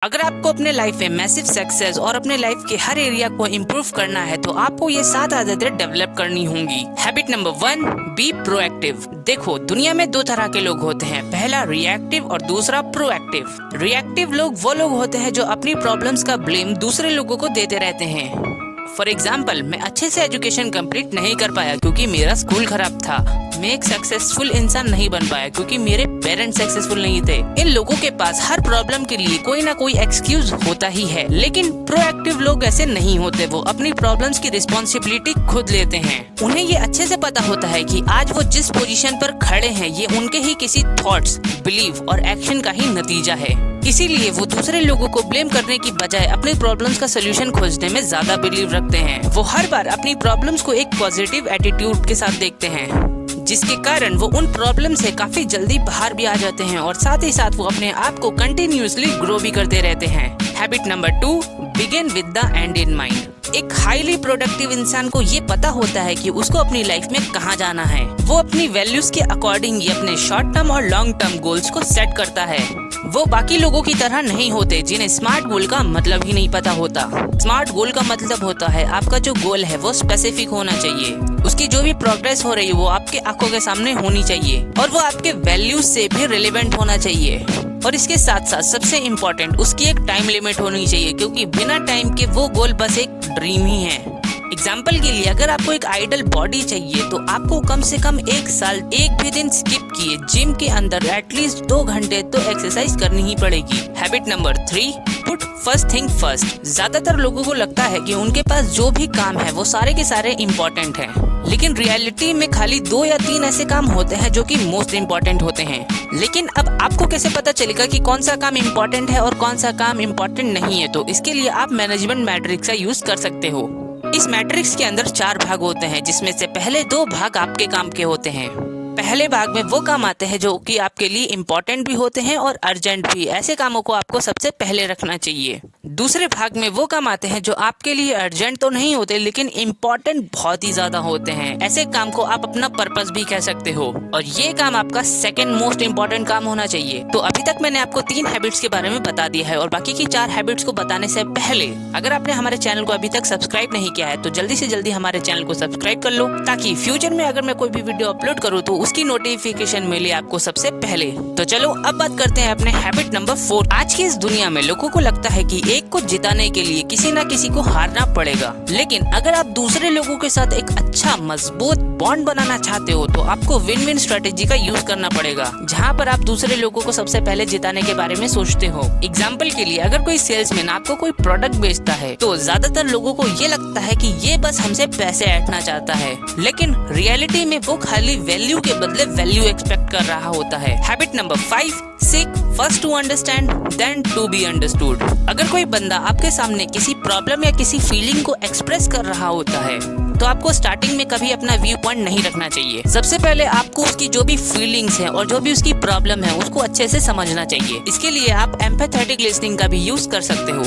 अगर आपको अपने लाइफ में मैसिव सक्सेस और अपने लाइफ के हर एरिया को इम्प्रूव करना है तो आपको ये 7 आदतें डेवलप करनी होंगी। Habit number 1, be proactive. देखो, दुनिया में 2 तरह के लोग होते हैं, पहला रिएक्टिव और दूसरा प्रोएक्टिव। रिएक्टिव लोग वो लोग होते हैं जो अपनी प्रॉब्लम्स का ब्लेम दूसरे लोगों को देते रहते हैं। फॉर एग्जाम्पल, मैं अच्छे से एजुकेशन कंप्लीट नहीं कर पाया क्योंकि मेरा स्कूल खराब था। मैं एक सक्सेसफुल इंसान नहीं बन पाया क्योंकि मेरे पेरेंट्स सक्सेसफुल नहीं थे। इन लोगों के पास हर प्रॉब्लम के लिए कोई ना कोई एक्सक्यूज होता ही है, लेकिन प्रोएक्टिव लोग ऐसे नहीं होते। वो अपनी प्रॉब्लम्स की रिस्पॉन्सिबिलिटी खुद लेते हैं। उन्हें ये अच्छे से पता होता है कि आज वो जिस पोजीशन पर खड़े हैं ये उनके ही किसी थॉट्स, बिलीव और एक्शन का ही नतीजा है। इसीलिए वो दूसरे लोगों को ब्लेम करने की बजाय अपनी प्रॉब्लम्स का सोल्यूशन खोजने में ज्यादा बिलीव रखते हैं। वो हर बार अपनी प्रॉब्लम्स को एक पॉजिटिव एटीट्यूड के साथ देखते हैं, जिसके कारण वो उन प्रॉब्लम से काफी जल्दी बाहर भी आ जाते हैं और साथ ही साथ वो अपने आप को कंटिन्यूअसली ग्रो भी करते रहते हैं। Habit number 2, begin with the and in mind. एक हाईली प्रोडक्टिव इंसान को ये पता होता है कि उसको अपनी लाइफ में कहाँ जाना है। वो अपनी वैल्यूज के अकॉर्डिंग ही अपने शॉर्ट टर्म और लॉन्ग टर्म गोल्स को सेट करता है। वो बाकी लोगों की तरह नहीं होते जिन्हें स्मार्ट गोल का मतलब ही नहीं पता होता। स्मार्ट गोल का मतलब होता है आपका जो गोल है वो स्पेसिफिक होना चाहिए, उसकी जो भी प्रोग्रेस हो रही है वो आपके आंखों के सामने होनी चाहिए और वो आपके वैल्यूज से भी रिलेवेंट होना चाहिए। और इसके साथ साथ सबसे इम्पोर्टेंट, उसकी एक टाइम लिमिट होनी चाहिए, क्योंकि बिना टाइम के वो गोल बस एक ड्रीम ही है। एग्जाम्पल के लिए, अगर आपको एक आइडल बॉडी चाहिए तो आपको कम से कम 1 साल एक भी दिन स्किप किए जिम के अंदर एटलीस्ट 2 घंटे तो एक्सरसाइज करनी ही पड़ेगी। Habit number 3, put first thing first. ज्यादातर लोगों को लगता है कि उनके पास जो भी काम है वो सारे के सारे इम्पोर्टेंट हैं, लेकिन रियलिटी में खाली 2 या 3 ऐसे काम होते हैं जो कि मोस्ट इम्पोर्टेंट होते हैं। लेकिन अब आपको कैसे पता चलेगा कि कौन सा काम इम्पोर्टेंट है और कौन सा काम इम्पोर्टेंट नहीं है? तो इसके लिए आप मैनेजमेंट मैट्रिक्स का यूज कर सकते हो। इस मैट्रिक्स के अंदर 4 भाग होते हैं, जिसमें से पहले 2 भाग आपके काम के होते हैं। पहले भाग में वो काम आते हैं जो कि आपके लिए इम्पोर्टेंट भी होते हैं और अर्जेंट भी। ऐसे कामों को आपको सबसे पहले रखना चाहिए। दूसरे भाग में वो काम आते हैं जो आपके लिए अर्जेंट तो नहीं होते लेकिन इम्पोर्टेंट बहुत ही ज्यादा होते हैं। ऐसे काम को आप अपना पर्पस भी कह सकते हो और ये काम आपका सेकंड मोस्ट इम्पोर्टेंट काम होना चाहिए। तो अभी तक मैंने आपको 3 हैबिट्स के बारे में बता दिया है और बाकी की 4 हैबिट्स को बताने से पहले अगर आपने हमारे चैनल को अभी तक सब्सक्राइब नहीं किया है तो जल्दी से जल्दी हमारे चैनल को सब्सक्राइब कर लो, ताकि फ्यूचर में अगर मैं कोई भी वीडियो अपलोड करूँ तो उसकी नोटिफिकेशन मिले आपको सबसे पहले। तो चलो अब बात करते हैं अपने हैबिट नंबर 4। आज की इस दुनिया में लोगों को लगता है कि एक को जिताने के लिए किसी न किसी को हारना पड़ेगा, लेकिन अगर आप दूसरे लोगों के साथ एक अच्छा मजबूत बॉन्ड बनाना चाहते हो तो आपको विन विन स्ट्रेटेजी का यूज करना पड़ेगा, जहाँ पर आप दूसरे लोगों को सबसे पहले जिताने के बारे में सोचते हो। एग्जाम्पल के लिए, अगर कोई सेल्समैन आपको कोई प्रोडक्ट बेचता है तो ज्यादातर लोगों को ये लगता है कि ये बस हमसे पैसे ऐंठना चाहता है, लेकिन रियलिटी में वो खाली वैल्यू के बदले वैल्यू एक्सपेक्ट कर रहा होता है। Habit number 5, seek first to understand then to be understood. अगर कोई बंदा आपके सामने किसी प्रॉब्लम या किसी फीलिंग को एक्सप्रेस कर रहा होता है तो आपको स्टार्टिंग में कभी अपना व्यू पॉइंट नहीं रखना चाहिए। सबसे पहले आपको उसकी जो भी फीलिंग्स है और जो भी उसकी प्रॉब्लम है उसको अच्छे से समझना चाहिए। इसके लिए आप एम्पैथेटिक लिसनिंग का भी यूज कर सकते हो,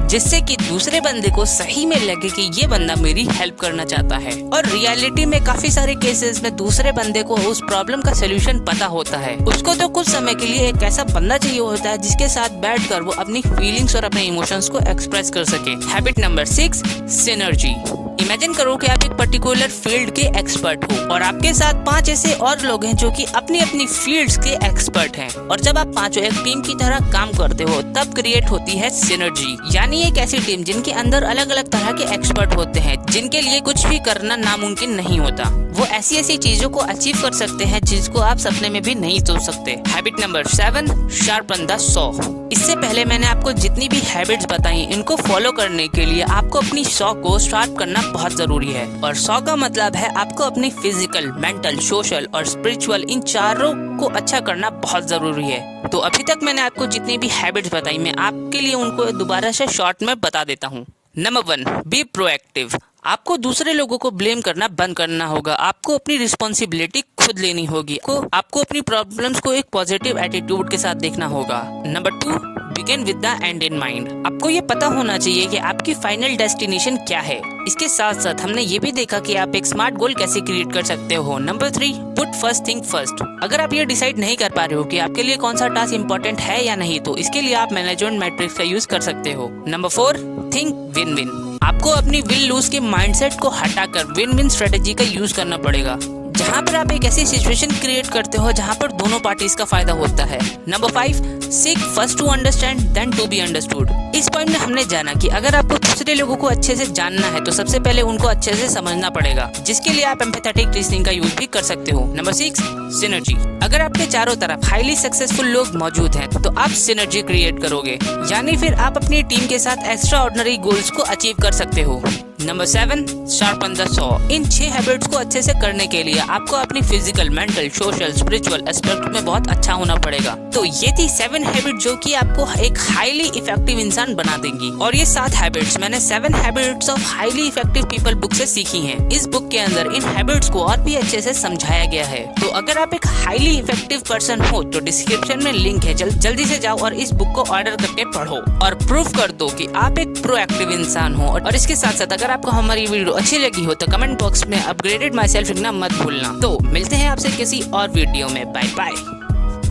जिससे कि दूसरे बंदे को सही में लगे कि ये बंदा मेरी हेल्प करना चाहता है। और रियलिटी में काफी सारे केसेस में दूसरे बंदे को उस प्रॉब्लम का सोल्यूशन पता होता है। उसको तो कुछ समय के लिए एक ऐसा बंदा चाहिए होता है जिसके साथ बैठकर वो अपनी फीलिंग्स और अपने इमोशंस को एक्सप्रेस कर सके। Habit number 6, synergy. इमेजिन करो कि आप एक पर्टिकुलर फील्ड के एक्सपर्ट हो और आपके साथ 5 ऐसे और लोग हैं जो कि अपनी अपनी फील्ड्स के एक्सपर्ट हैं, और जब आप पांचों एक टीम की तरह काम करते हो तब क्रिएट होती है सिनर्जी। यानी एक ऐसी टीम जिनके अंदर अलग अलग तरह के एक्सपर्ट होते हैं, जिनके लिए कुछ भी करना नामुमकिन नहीं होता। वो ऐसी ऐसी चीजों को अचीव कर सकते हैं जिसको आप सपने में भी नहीं सोच सकते। Habit number 7, sharpen the saw. इससे पहले मैंने आपको जितनी भी हैबिट्स बताई, इनको फॉलो करने के लिए आपको अपनी सॉ को शार्प करना बहुत जरूरी है। और सॉ का मतलब है आपको अपनी फिजिकल, मेंटल, सोशल और स्पिरिचुअल इन चारों को अच्छा करना बहुत जरूरी है। तो अभी तक मैंने आपको जितनी भी हैबिट्स बताई, मैं आपके लिए उनको दोबारा से शॉर्ट में बता देता हूँ। Number 1, be proactive. आपको दूसरे लोगों को ब्लेम करना बंद करना होगा। आपको अपनी रिस्पॉन्सिबिलिटी खुद लेनी होगी। आपको अपनी प्रॉब्लम्स को एक पॉजिटिव एटीट्यूड के साथ देखना होगा। Number 2, begin with the and in mind. आपको ये पता होना चाहिए कि आपकी फाइनल डेस्टिनेशन क्या है। इसके साथ साथ हमने ये भी देखा कि आप एक स्मार्ट गोल कैसे क्रिएट कर सकते हो। Number 3, put first thing first. अगर आप ये डिसाइड नहीं कर पा रहे हो कि आपके लिए कौन सा टास्क इम्पोर्टेंट है या नहीं, तो इसके लिए आप मैनेजमेंट मैट्रिक्स का यूज कर सकते हो। Number 4, think win win. आपको अपनी विन लूज के माइंडसेट को हटाकर विन विन स्ट्रेटेजी का यूज करना पड़ेगा, जहाँ पर आप एक ऐसी सिचुएशन क्रिएट करते हो जहाँ पर दोनों पार्टीज का फायदा होता है। Number 5, seek first to understand then to be understood. इस पॉइंट में हमने जाना कि अगर आपको दूसरे लोगों को अच्छे से जानना है तो सबसे पहले उनको अच्छे से समझना पड़ेगा, जिसके लिए आप एम्पैथेटिक रीजनिंग का यूज भी कर सकते हो। Number 6, synergy. अगर आपके चारों तरफ हाईली सक्सेसफुल लोग मौजूद हैं तो आप सिनर्जी क्रिएट करोगे, यानी फिर आप अपनी टीम के साथ एक्स्ट्रा ऑर्डिनरी गोल्स को अचीव कर सकते हो। Number 7, sharpen the saw. In 6 habits को अच्छे से करने के लिए आपको अपनी physical, mental, social, spiritual aspect में बहुत अच्छा होना पड़ेगा। तो ये थी 7 हैबिट जो कि आपको एक हाईली इफेक्टिव इंसान बना देंगी। और ये 7 हैबिट्स मैंने 7 habits of highly effective people book से सीखी हैं। इस बुक के अंदर इन हैबिट्स को और भी अच्छे से समझाया गया है। तो अगर आप एक हाईली इफेक्टिव पर्सन हो तो डिस्क्रिप्शन में लिंक है, जल्दी से जाओ और इस बुक को ऑर्डर करके पढ़ो और प्रूव कर दो कि आप एक प्रोएक्टिव इंसान हो। और इसके साथ साथ अगर आपको हमारी वीडियो अच्छी लगी हो तो कमेंट बॉक्स में अपग्रेडेड माई सेल्फ लिखना मत भूलना। तो मिलते हैं आपसे किसी और वीडियो में। Bye bye.